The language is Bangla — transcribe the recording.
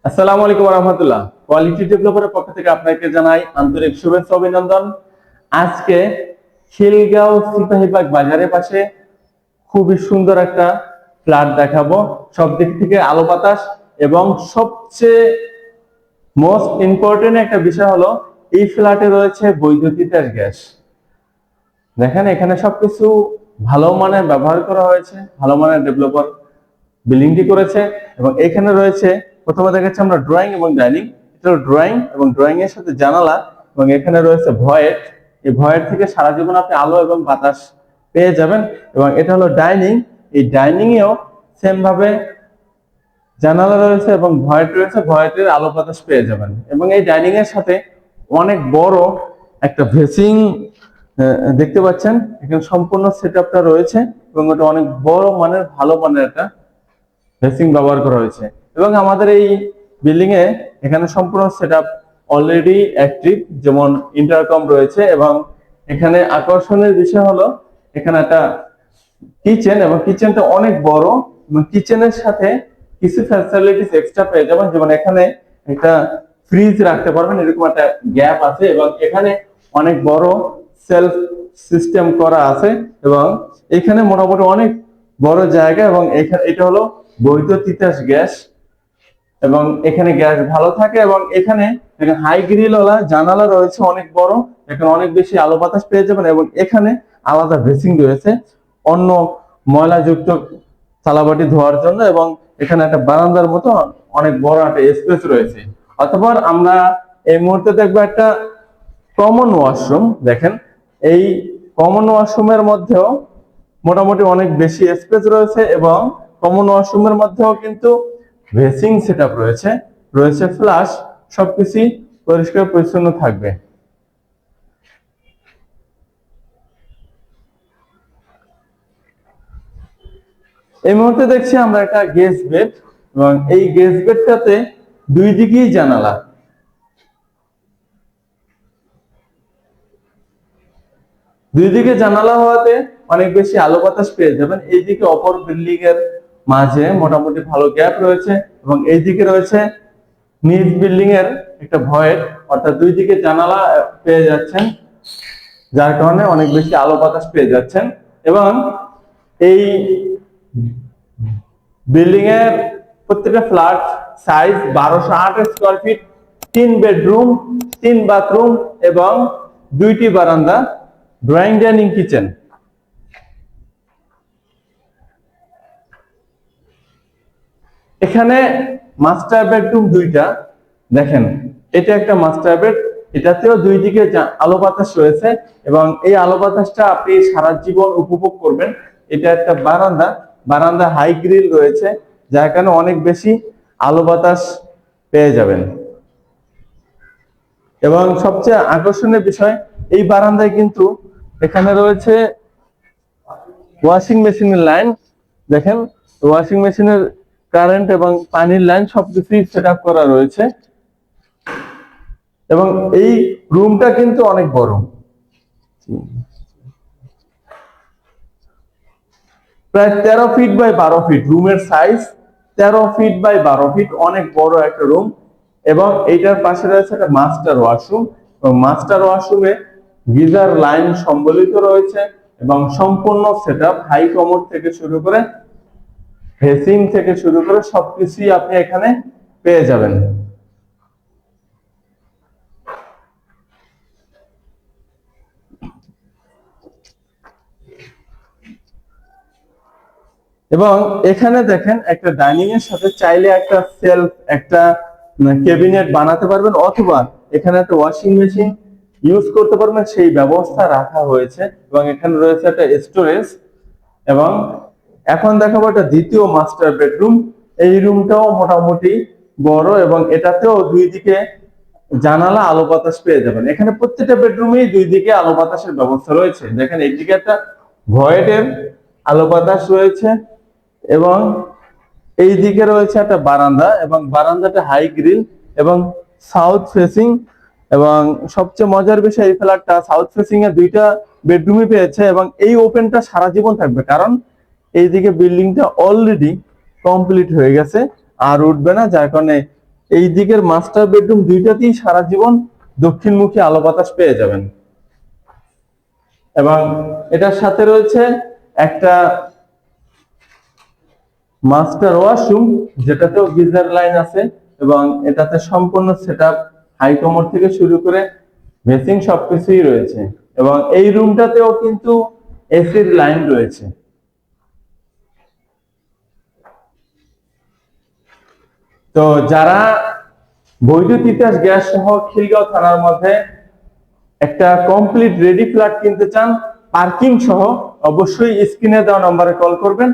আসসালামু আলাইকুম ওয়া রাহমাতুল্লাহ। কোয়ালিটি ডেভেলপারের পক্ষ থেকে আপনাকে জানাই আন্তরিক শুভেচ্ছা অভিনন্দন। আজকে খিলগাঁও সিপাহীবাগ বাজারের পাশে খুবই সুন্দর একটা ফ্ল্যাট দেখাবো। সব দিক থেকে আলো বাতাস এবং সবচেয়ে মোস্ট ইম্পর্টেন্ট একটা বিষয় হলো এই ফ্ল্যাটে রয়েছে বৈদ্যুতিক গ্যাস। দেখেন এখানে সবকিছু ভালো মানের ব্যবহার করা হয়েছে, ভালো মানের ডেভেলপার বিল্ডিংটি করেছে। এবং এখানে রয়েছে, প্রথমে দেখাচ্ছি আমরা ড্রয়িং এবং ডাইনিং। এটা ড্রয়িং এবং ড্রয়িং এর সাথে জানালা, এবং এখানে রয়েছে ভয়েট। এই ভয়েট থেকে সারা জীবন আপনি আলো এবং বাতাস পেয়ে যাবেন। এবং এটা হলো ডাইনিং। এই ডাইনিং এও সেম ভাবে জানালা রয়েছে এবং ভয়েট রয়েছে, ভয়েটের আলো বাতাস পেয়ে যাবেন। এবং এই ডাইনিং এর সাথে অনেক বড় একটা ভেসিং দেখতে পাচ্ছেন। এখানে সম্পূর্ণ সেটআপটা রয়েছে এবং এটা অনেক বড় মানের, ভালো মানের একটা ভেসিং ব্যবহার করা হয়েছে। এবং আমাদের এই বিল্ডিং এ এখানে সম্পূর্ণ সেটআপ অলরেডি অ্যাক্টিভ, যেমন ইন্টারকম রয়েছে। এবং এখানে আকর্ষণের বিষয় হলো এখানে একটা কিচেন, এবং কিচেনটা অনেক বড়, এবং কিচেনের সাথে কিছু ফ্যাসিলিটিস এক্সট্রা পেয়ে যাবেন। যেমন এখানে একটা ফ্রিজ রাখতে পারবেন, এরকম একটা গ্যাপ আছে। এবং এখানে অনেক বড় সেলফ সিস্টেম করা আছে, এবং এখানে মোটামুটি অনেক বড় জায়গা। এবং এটা হলো বৈধ তিতাস গ্যাস, এবং এখানে গ্যাস ভালো থাকে। এবং এখানে হাই গ্রিলওয়ালা জানালা রয়েছে অনেক বড়, এখানে অনেক বেশি আলো বাতাস পেয়ে যাবেন। এবং এখানে আলাদা ভেসিং রয়েছে অন্য ময়লাযুক্ত থালাবাটি ধোয়ার জন্য। এবং এখানে একটা বারান্দার মতো অনেক বড় একটা স্পেস রয়েছে। অতঃপর আমরা এই মুহূর্তে দেখবো একটা কমন ওয়াশরুম। দেখেন এই কমন ওয়াশরুমের মধ্যেও মোটামুটি অনেক বেশি স্পেস রয়েছে, এবং কমন ওয়াশরুমের মধ্যেও কিন্তু ভেসিং সেটআপ রয়েছে, রয়েছে ফ্লাশ। সবকিছুই পরিষ্কার পরিচ্ছন্ন থাকবে। এই মুহূর্তে দেখছি আমরা একটা গেস্ট বেড, এবং এই গেস্ট বেডটাতে দুই দিকেই জানালা। দুই দিকে জানালা হওয়াতে অনেক বেশি আলো বাতাস পেয়ে যাবেন। এইদিকে অপর বিল্ডিং এর মাঝে মোটামুটি ভালো গ্যাপ রয়েছে, এবং এইদিকে রয়েছে নিজ বিল্ডিং এর একটা ভয়েড, অর্থাৎ দুই দিকে জানালা পেয়ে যাচ্ছেন, যার কারণে অনেক বেশি আলো বাতাস পেয়ে যাচ্ছেন। এবং এই বিল্ডিং এর প্রত্যেকটা flat size 1208 square feet, 3 bedroom, 3 bathroom এবং 2টি বারান্দা, ড্রয়িং ডাইনিং কিচেন। এখানে মাস্টার বেডরুম দুইটা। দেখেন এটা একটা মাস্টার বেড, এটাতেও দুই দিকে আলো বাতাস রয়েছে, এবং এই আলো বাতাসটা আপনি সারা জীবন উপভোগ করবেন। এটা একটা বারান্দা, বারান্দা হাই গ্রিল রয়েছে, যার কারণে অনেক বেশি আলো বাতাস পেয়ে যাবেন। এবং সবচেয়ে আকর্ষণীয় বিষয়, এই বারান্দায় কিন্তু এখানে রয়েছে ওয়াশিং মেশিনের লাইন। দেখেন ওয়াশিং মেশিনের কারেন্ট এবং পানির লাইন সবকিছুই সেটআপ করা রয়েছে। এবং এই রুমটা কিন্তু অনেক বড়, প্রায় 13 ফিট বাই 12 ফিট রুমের সাইজ, 13 ফিট বাই 12 ফিট, অনেক বড় একটা রুম। এবং এইটার পাশে রয়েছে একটা মাস্টার ওয়াশরুম, এবং মাস্টার ওয়াশরুমে গিজার লাইন সম্বলিত রয়েছে, এবং সম্পূর্ণ সেটআপ হাই কমোড থেকে শুরু করে ভেসিং থেকে শুরু করে সবকিছুই আপনি এখানে পেয়ে যাবেন। এবং এখানে দেখেন একটা ডাইনিং এর সাথে চাইলে একটা সেলফ, একটা ক্যাবিনেট বানাতে পারবেন, অথবা এখানে একটা ওয়াশিং মেশিন ইউজ করতে পারবেন, সেই ব্যবস্থা রাখা হয়েছে। এবং এখানে রয়েছে একটা স্টোরেজ। এবং এখন দেখাবো একটা দ্বিতীয় মাস্টার বেডরুম। এই রুমটাও মোটামুটি বড়, এবং এটাতেও দুই দিকে জানালা, আলো বাতাস পেয়ে যাবেন। এখানে প্রত্যেকটা বেডরুমেই দুই দিকে আলো বাতাসের ব্যবস্থা রয়েছে। দেখেন এইদিকে একটা ভয়েডের আলো বাতাস রয়েছে, এবং এই দিকে রয়েছে একটা বারান্দা, এবং বারান্দাটা হাই গ্রিল এবং সাউথ ফেসিং। এবং সবচেয়ে মজার বিষয়, এই ফ্ল্যাটটা সাউথ ফেসিং এ দুইটা বেডরুমই পেয়েছে, এবং এই ওপেনটা সারা জীবন থাকবে, কারণ এইদিকে বিল্ডিংটা অলরেডি কমপ্লিট হয়ে গেছে, আর উঠবে না, যার কারণে এই দিকের মাস্টার বেডরুম দুইটাতেই সারা জীবন দক্ষিণমুখী আলো বাতাস পেয়ে যাবেন। এবং এটার সাথে রয়েছে একটা মাস্টার ওয়াশরুম, যেটাতেও গিজার লাইন আছে এবং এটাতে সম্পূর্ণ সেটআপ হাই কমোড থেকে শুরু করে বেসিং সবকিছুই রয়েছে। এবং এই রুমটাতেও কিন্তু এসির লাইন রয়েছে। তো যারা বৈধ তিতাস গ্যাস সহ খিলগাঁও থানার মধ্যে একটা কমপ্লিট রেডি ফ্ল্যাট কিনতে চান পার্কিং সহ, অবশ্যই স্ক্রিনে দেওয়া নম্বরে কল করবেন।